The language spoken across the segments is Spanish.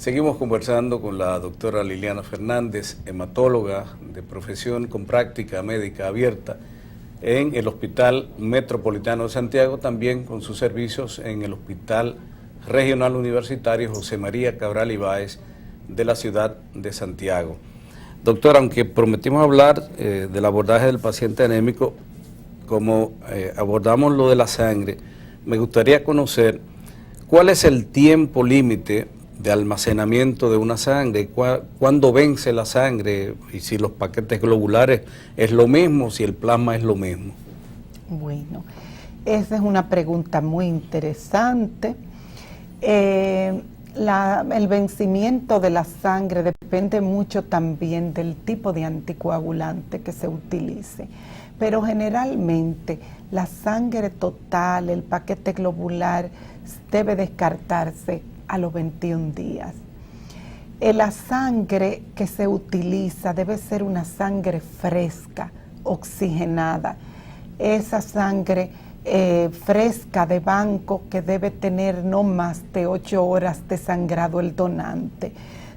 Seguimos conversando con la doctora Liliana Fernández, hematóloga de profesión con práctica médica abierta en el Hospital Metropolitano de Santiago, también con sus servicios en el Hospital Regional Universitario José María Cabral Ibáez de la ciudad de Santiago. Doctora, aunque prometimos hablar del abordaje del paciente anémico, como abordamos lo de la sangre, me gustaría conocer cuál es el tiempo límite de almacenamiento de una sangre, cuándo vence la sangre y si los paquetes globulares es lo mismo, si el plasma es lo mismo. Bueno, esa es una pregunta muy interesante. El vencimiento de la sangre depende mucho también del tipo de anticoagulante que se utilice, pero generalmente la sangre total, el paquete globular, debe descartarse a los 21 días. La sangre que se utiliza debe ser una sangre fresca, oxigenada. Esa sangre fresca de banco que debe tener no más de 8 horas de sangrado el donante.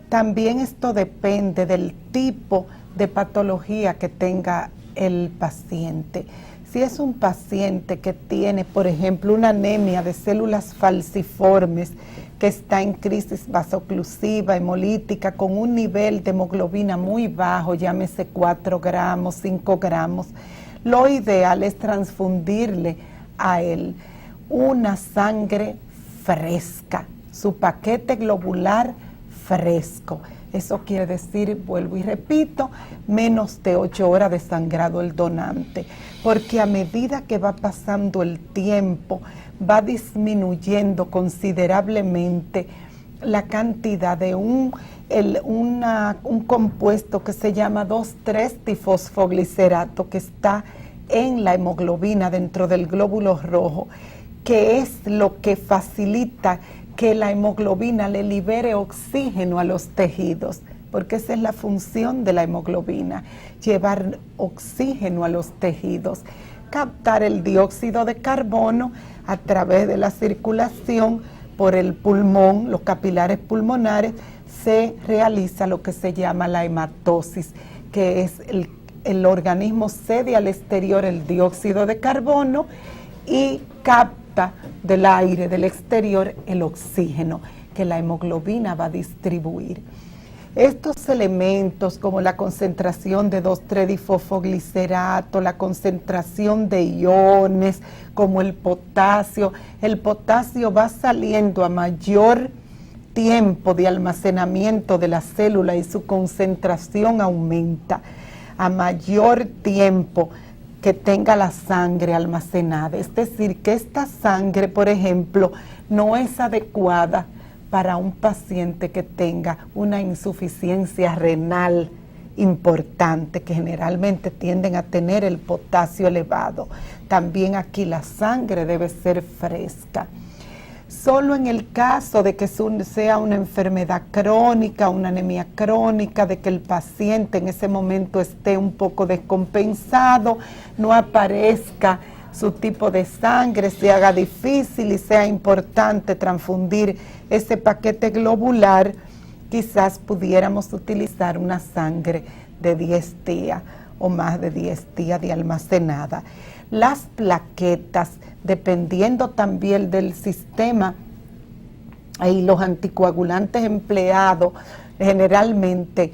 También esto depende del tipo de patología que tenga el paciente. Si es un paciente que tiene, por ejemplo, una anemia de células falciformes, que está en crisis vasoclusiva, hemolítica, con un nivel de hemoglobina muy bajo, llámese 4 gramos, 5 gramos, lo ideal es transfundirle a él una sangre fresca, su paquete globular fresco. Eso quiere decir, vuelvo y repito, menos de 8 horas de sangrado el donante, porque a medida que va pasando el tiempo, va disminuyendo considerablemente la cantidad de un compuesto que se llama 2,3-difosfoglicerato, que está en la hemoglobina dentro del glóbulo rojo, que es lo que facilita que la hemoglobina le libere oxígeno a los tejidos, porque esa es la función de la hemoglobina, llevar oxígeno a los tejidos, captar el dióxido de carbono a través de la circulación por el pulmón, los capilares pulmonares, se realiza lo que se llama la hematosis, que es el organismo cede al exterior el dióxido de carbono y capta del aire del exterior el oxígeno que la hemoglobina va a distribuir. Estos elementos como la concentración de 2,3-difosfoglicerato, la concentración de iones como el potasio va saliendo a mayor tiempo de almacenamiento de la célula y su concentración aumenta a mayor tiempo que tenga la sangre almacenada. Es decir, que esta sangre, por ejemplo, no es adecuada para un paciente que tenga una insuficiencia renal importante, que generalmente tienden a tener el potasio elevado. También aquí la sangre debe ser fresca. Solo en el caso de que sea una enfermedad crónica, una anemia crónica, de que el paciente en ese momento esté un poco descompensado, no aparezca su tipo de sangre, se haga difícil y sea importante transfundir ese paquete globular, quizás pudiéramos utilizar una sangre de 10 días o más de 10 días de almacenada. Las plaquetas, dependiendo también del sistema y los anticoagulantes empleados, generalmente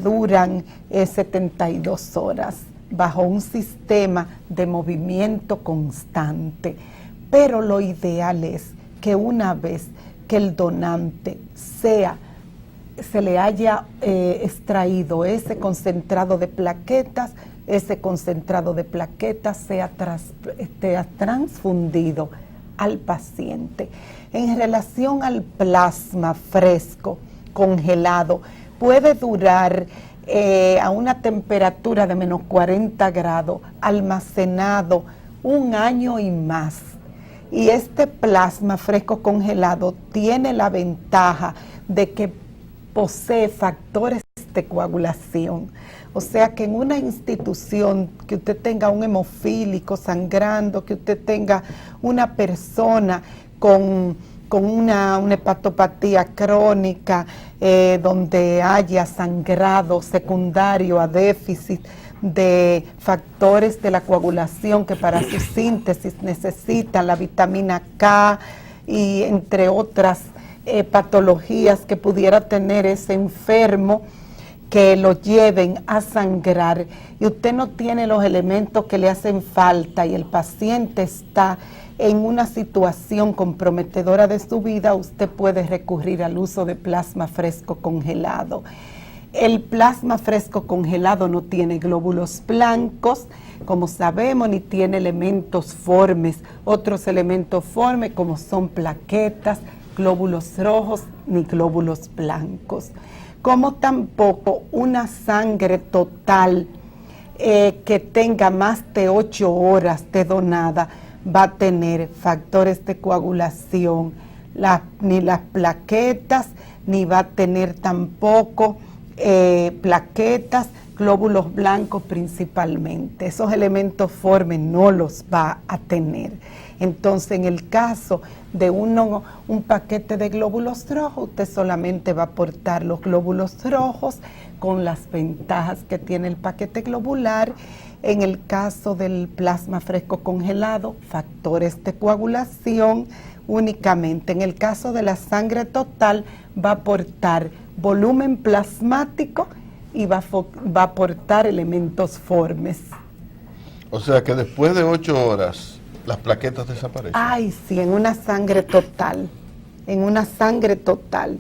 duran 72 horas bajo un sistema de movimiento constante. Pero lo ideal es que una vez que el donante se le haya extraído ese concentrado de plaquetas, ese concentrado de plaquetas sea transfundido al paciente. En relación al plasma fresco, congelado, puede durar a una temperatura de menos 40 grados, almacenado 1 año y más. Y este plasma fresco congelado tiene la ventaja de que posee factores de coagulación. O sea que en una institución que usted tenga un hemofílico sangrando, que usted tenga una persona con con una hepatopatía crónica, donde haya sangrado secundario a déficit de factores de la coagulación que para su síntesis necesitan la vitamina K y entre otras patologías que pudiera tener ese enfermo que lo lleven a sangrar, y usted no tiene los elementos que le hacen falta y el paciente está en una situación comprometedora de su vida, usted puede recurrir al uso de plasma fresco congelado. El plasma fresco congelado no tiene glóbulos blancos, como sabemos, ni tiene elementos formes, otros elementos formes como son plaquetas, glóbulos rojos ni glóbulos blancos, como tampoco una sangre total que tenga más de 8 horas de donada va a tener factores de coagulación, ni las plaquetas, ni va a tener tampoco plaquetas, glóbulos blancos principalmente. Esos elementos formes no los va a tener. Entonces, en el caso de un paquete de glóbulos rojos, usted solamente va a aportar los glóbulos rojos con las ventajas que tiene el paquete globular. En el caso del plasma fresco congelado, factores de coagulación únicamente. En el caso de la sangre total, va a aportar volumen plasmático y va a aportar elementos formes. O sea que después de 8 horas, las plaquetas desaparecen. Ay, sí, en una sangre total. En una sangre total.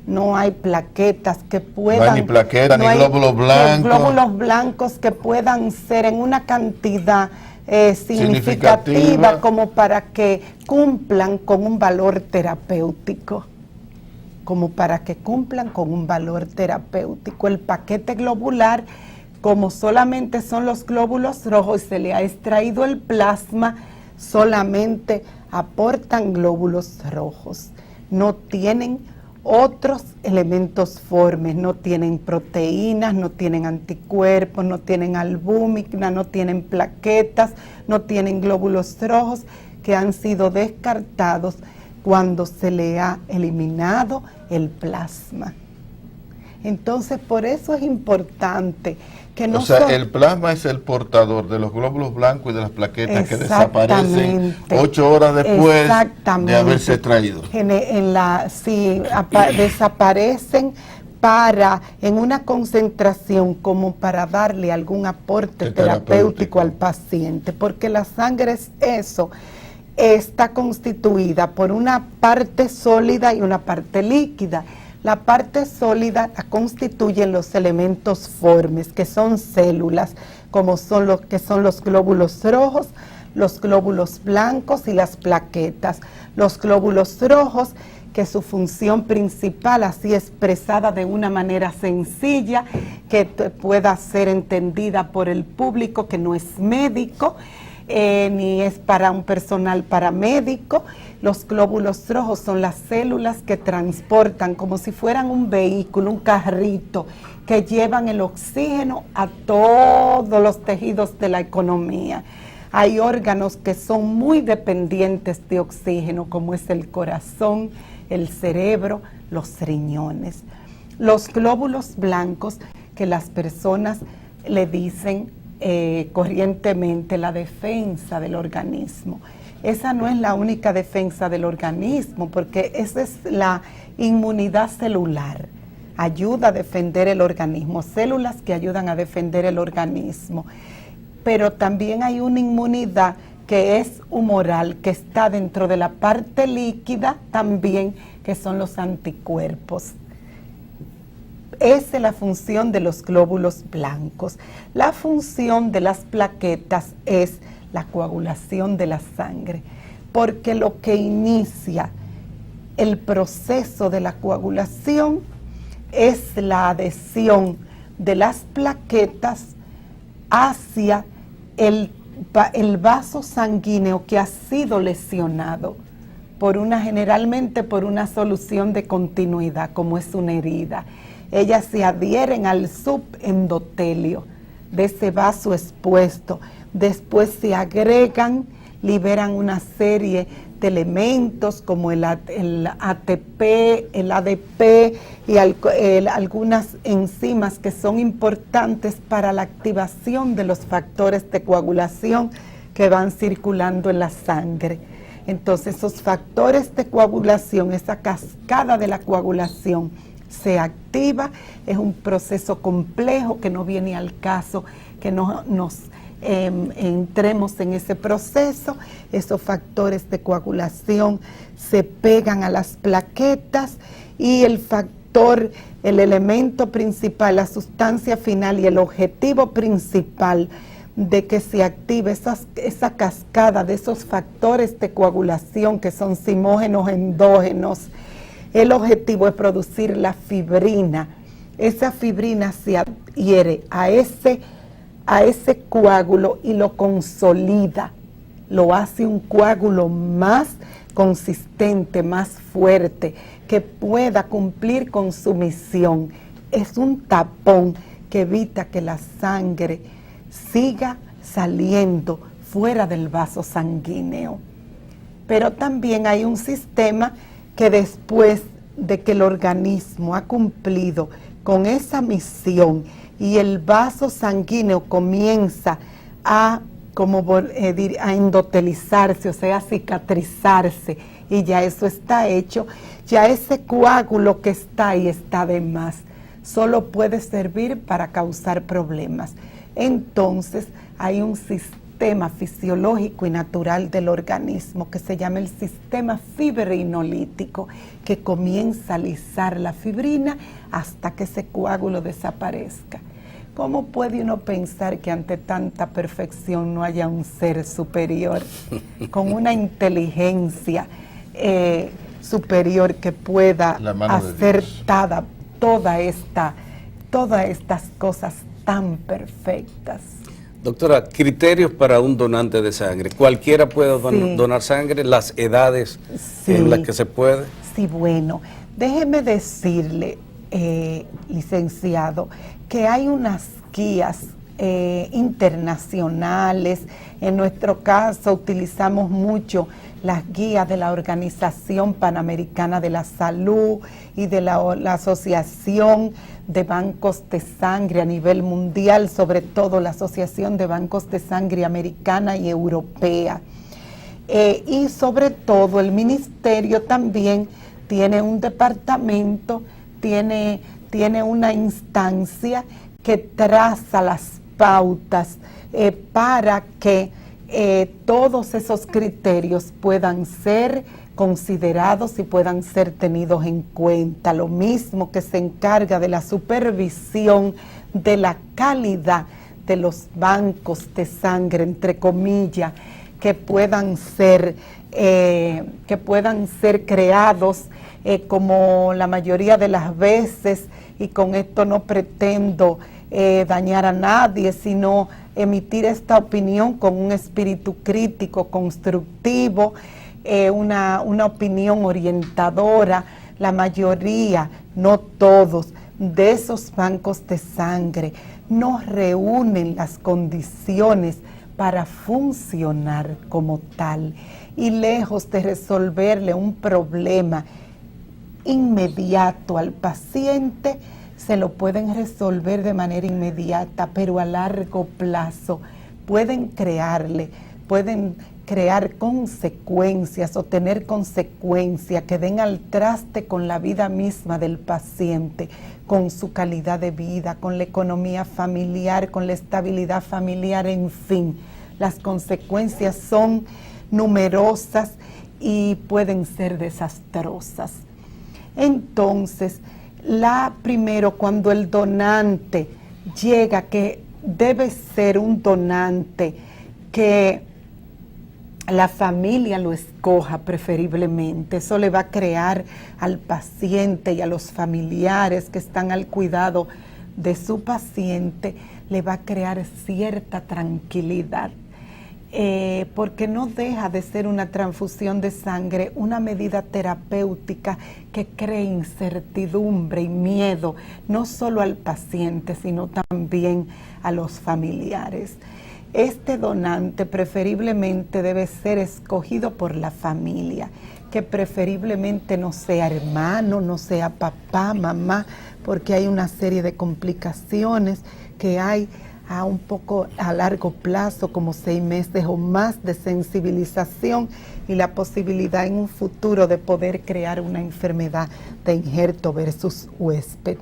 No hay plaquetas que puedan... No hay ni plaquetas, no ni glóbulos blancos. Glóbulos blancos que puedan ser en una cantidad significativa como para que cumplan con un valor terapéutico. Como para que cumplan con un valor terapéutico. El paquete globular, como solamente son los glóbulos rojos y se le ha extraído el plasma, solamente aportan glóbulos rojos. No tienen otros elementos formes, no tienen proteínas, no tienen anticuerpos, no tienen albúmina, no tienen plaquetas, no tienen glóbulos rojos que han sido descartados cuando se le ha eliminado el plasma. Entonces, por eso es importante que no... O sea, el plasma es el portador de los glóbulos blancos y de las plaquetas que desaparecen 8 horas después de haberse extraído. Desaparecen en una concentración como para darle algún aporte terapéutico al paciente, porque la sangre es eso, está constituida por una parte sólida y una parte líquida. La parte sólida la constituyen los elementos formes, que son células, como son los glóbulos rojos, los glóbulos blancos y las plaquetas. Los glóbulos rojos, que su función principal, así expresada de una manera sencilla, que pueda ser entendida por el público que no es médico, ni es para un personal paramédico. Los glóbulos rojos son las células que transportan como si fueran un vehículo, un carrito, que llevan el oxígeno a todos los tejidos de la economía. Hay órganos que son muy dependientes de oxígeno, como es el corazón, el cerebro, los riñones. Los glóbulos blancos, que las personas le dicen corrientemente la defensa del organismo. Esa no es la única defensa del organismo, porque esa es la inmunidad celular. Ayuda a defender el organismo, células que ayudan a defender el organismo. Pero también hay una inmunidad que es humoral, que está dentro de la parte líquida también, que son los anticuerpos. Esa es la función de los glóbulos blancos. La función de las plaquetas es la coagulación de la sangre, porque lo que inicia el proceso de la coagulación es la adhesión de las plaquetas hacia el vaso sanguíneo que ha sido lesionado generalmente por una solución de continuidad, como es una herida. Ellas se adhieren al subendotelio de ese vaso expuesto. Después se agregan, liberan una serie de elementos como el ATP, el ADP y algunas enzimas que son importantes para la activación de los factores de coagulación que van circulando en la sangre. Entonces, esos factores de coagulación, esa cascada de la coagulación se activa. Es un proceso complejo que no viene al caso que nos entremos en ese proceso. Esos factores de coagulación se pegan a las plaquetas y el elemento principal, la sustancia final y el objetivo principal de que se active esa cascada de esos factores de coagulación que son simógenos endógenos, el objetivo es producir la fibrina. Esa fibrina se adhiere a ese coágulo y lo consolida, lo hace un coágulo más consistente, más fuerte, que pueda cumplir con su misión. Es un tapón que evita que la sangre siga saliendo fuera del vaso sanguíneo. Pero también hay un sistema que después de que el organismo ha cumplido con esa misión y el vaso sanguíneo comienza a endotelizarse, o sea, a cicatrizarse, y ya eso está hecho, ya ese coágulo que está ahí está de más, solo puede servir para causar problemas. Entonces hay un sistema fisiológico y natural del organismo que se llama el sistema fibrinolítico, que comienza a lisar la fibrina hasta que ese coágulo desaparezca. ¿Cómo puede uno pensar que ante tanta perfección no haya un ser superior con una inteligencia superior que pueda hacer todas estas cosas tan perfectas? Doctora, criterios para un donante de sangre. ¿Cualquiera puede donar sangre? ¿Las edades en las que se puede? Sí, bueno, déjeme decirle, licenciado, que hay unas guías internacionales. En nuestro caso utilizamos mucho las guías de la Organización Panamericana de la Salud y de la Asociación de Bancos de Sangre a nivel mundial, sobre todo la Asociación de Bancos de Sangre Americana y Europea. Y sobre todo el Ministerio también tiene un departamento, tiene una instancia que traza las pautas para que todos esos criterios puedan ser considerados y puedan ser tenidos en cuenta. Lo mismo que se encarga de la supervisión de la calidad de los bancos de sangre, entre comillas, que puedan ser creados como la mayoría de las veces, y con esto no pretendo dañar a nadie, sino emitir esta opinión con un espíritu crítico, constructivo, una opinión orientadora. La mayoría, no todos, de esos bancos de sangre no reúnen las condiciones para funcionar como tal, y lejos de resolverle un problema inmediato al paciente, se lo pueden resolver de manera inmediata, pero a largo plazo pueden crear consecuencias o tener consecuencias que den al traste con la vida misma del paciente, con su calidad de vida, con la economía familiar, con la estabilidad familiar, en fin. Las consecuencias son numerosas y pueden ser desastrosas. Entonces, primero, cuando el donante llega, que debe ser un donante que la familia lo escoja preferiblemente. Eso le va a crear al paciente y a los familiares que están al cuidado de su paciente, le va a crear cierta tranquilidad. Porque no deja de ser una transfusión de sangre, una medida terapéutica que crea incertidumbre y miedo, no solo al paciente, sino también a los familiares. este donante preferiblemente debe ser escogido por la familia, que preferiblemente no sea hermano, no sea papá, mamá, porque hay una serie de complicaciones que hay a un poco a largo plazo, como 6 meses o más de sensibilización y la posibilidad en un futuro de poder crear una enfermedad de injerto versus huésped.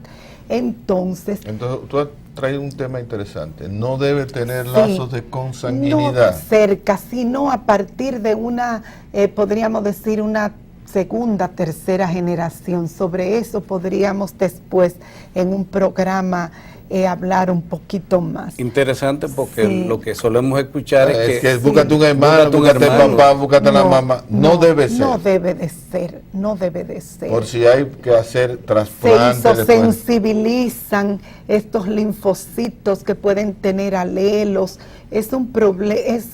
Entonces tú has traído un tema interesante. No debe tener lazos de consanguinidad. No cerca, sino a partir de una, podríamos decir, una segunda, tercera generación. Sobre eso podríamos después en un programa hablar un poquito más. Interesante, porque lo que solemos escuchar es que búscate un hermano, búscate papá, búscate la mamá. No debe ser. No debe de ser, no debe de ser. Por si hay que hacer trasplantes. Se sensibilizan estos linfocitos que pueden tener alelos. Es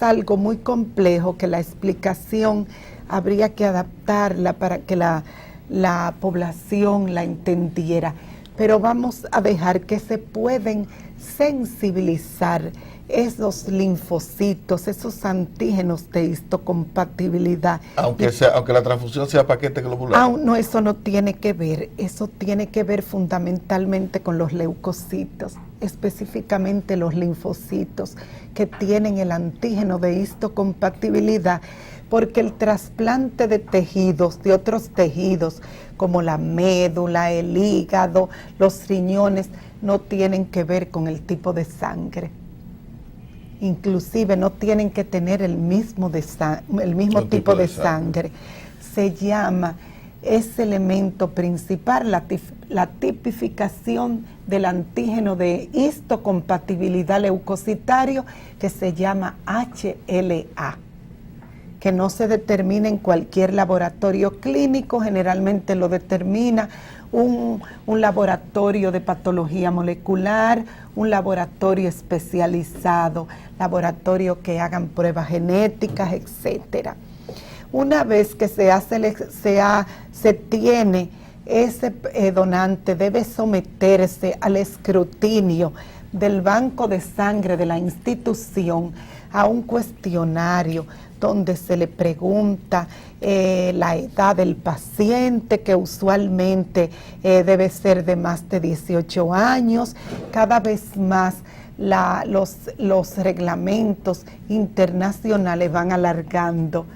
algo muy complejo que la explicación habría que adaptarla para que la población la entendiera. Pero vamos a dejar que se pueden sensibilizar esos linfocitos, esos antígenos de histocompatibilidad. Aunque la transfusión sea paquete globular. No, eso no tiene que ver. Eso tiene que ver fundamentalmente con los leucocitos, específicamente los linfocitos que tienen el antígeno de histocompatibilidad, porque el trasplante de tejidos, de otros tejidos, como la médula, el hígado, los riñones, no tienen que ver con el tipo de sangre. Inclusive no tienen que tener el mismo tipo de sangre. Se llama ese elemento principal, la tipificación del antígeno de histocompatibilidad leucocitario, que se llama HLA, que no se determina en cualquier laboratorio clínico, generalmente lo determina un laboratorio de patología molecular, un laboratorio especializado, laboratorio que hagan pruebas genéticas, etcétera. Una vez que se tiene ese donante, debe someterse al escrutinio del banco de sangre de la institución, a un cuestionario donde se le pregunta la edad del paciente, que usualmente debe ser de más de 18 años. Cada vez más los reglamentos internacionales van alargando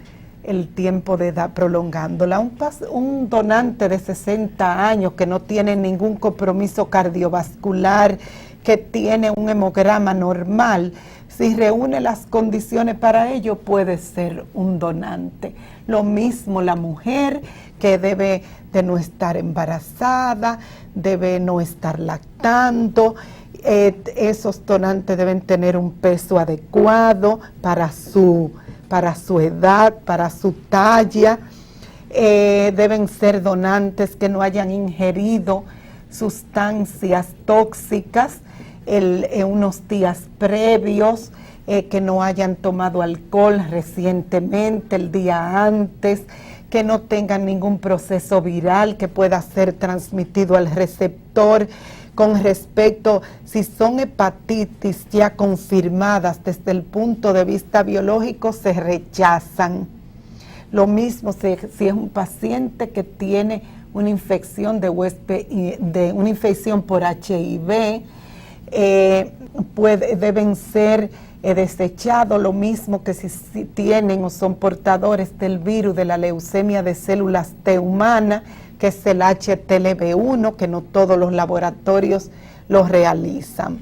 el tiempo de edad, prolongándola. Un donante de 60 años que no tiene ningún compromiso cardiovascular, que tiene un hemograma normal, si reúne las condiciones para ello, puede ser un donante. Lo mismo la mujer, que debe de no estar embarazada, debe no estar lactando. Esos donantes deben tener un peso adecuado para su edad, para su talla. Deben ser donantes que no hayan ingerido sustancias tóxicas unos días previos, que no hayan tomado alcohol recientemente, el día antes, que no tengan ningún proceso viral que pueda ser transmitido al receptor. Con respecto, si son hepatitis ya confirmadas desde el punto de vista biológico, se rechazan. Lo mismo si es un paciente que tiene una infección una infección por HIV, deben ser desechados, lo mismo que si tienen o son portadores del virus de la leucemia de células T humana, que es el HTLV1, que no todos los laboratorios lo realizan.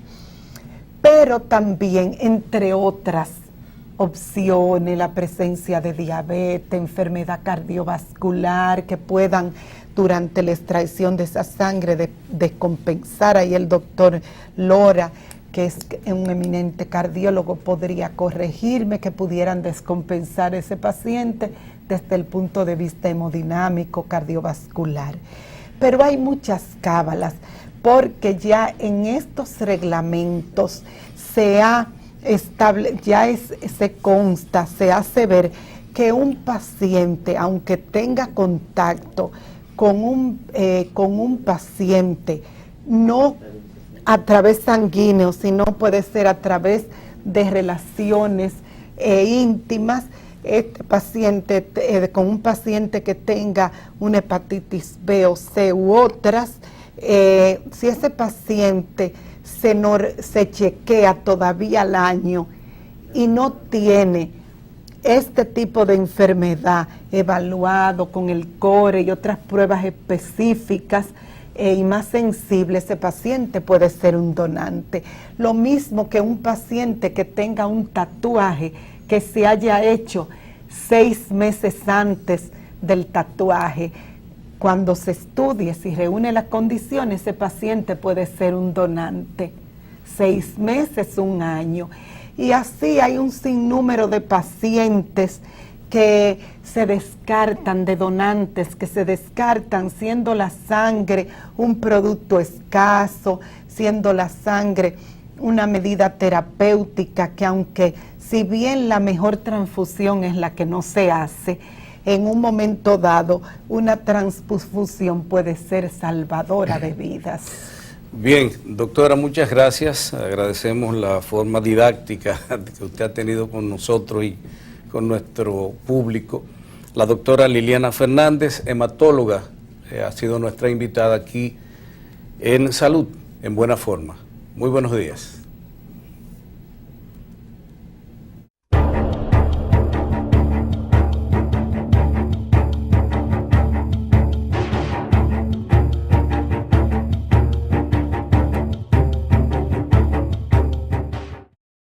Pero también, entre otras opciones, la presencia de diabetes, enfermedad cardiovascular, que puedan durante la extracción de esa sangre descompensar. Ahí el doctor Lora, que es un eminente cardiólogo, podría corregirme, que pudieran descompensar ese paciente desde el punto de vista hemodinámico, cardiovascular. Pero hay muchas cábalas, porque ya en estos reglamentos se consta, se hace ver que un paciente, aunque tenga contacto con un paciente, no a través sanguíneo, sino puede ser a través de relaciones íntimas, este paciente, con un paciente que tenga una hepatitis B o C u otras, si ese paciente se chequea todavía al año y no tiene este tipo de enfermedad evaluado con el core y otras pruebas específicas y más sensibles, ese paciente puede ser un donante. Lo mismo que un paciente que tenga un tatuaje que se haya hecho 6 meses antes del tatuaje. Cuando se estudie, si reúne las condiciones, ese paciente puede ser un donante. 6 meses, 1 año. Y así hay un sinnúmero de pacientes que se descartan, de donantes que se descartan, siendo la sangre un producto escaso, siendo la sangre una medida terapéutica que, aunque si bien la mejor transfusión es la que no se hace, en un momento dado una transfusión puede ser salvadora de vidas. Bien, doctora, muchas gracias. Agradecemos la forma didáctica que usted ha tenido con nosotros y con nuestro público. La doctora Liliana Fernández, hematóloga, ha sido nuestra invitada aquí en Salud en Buena Forma. Muy buenos días.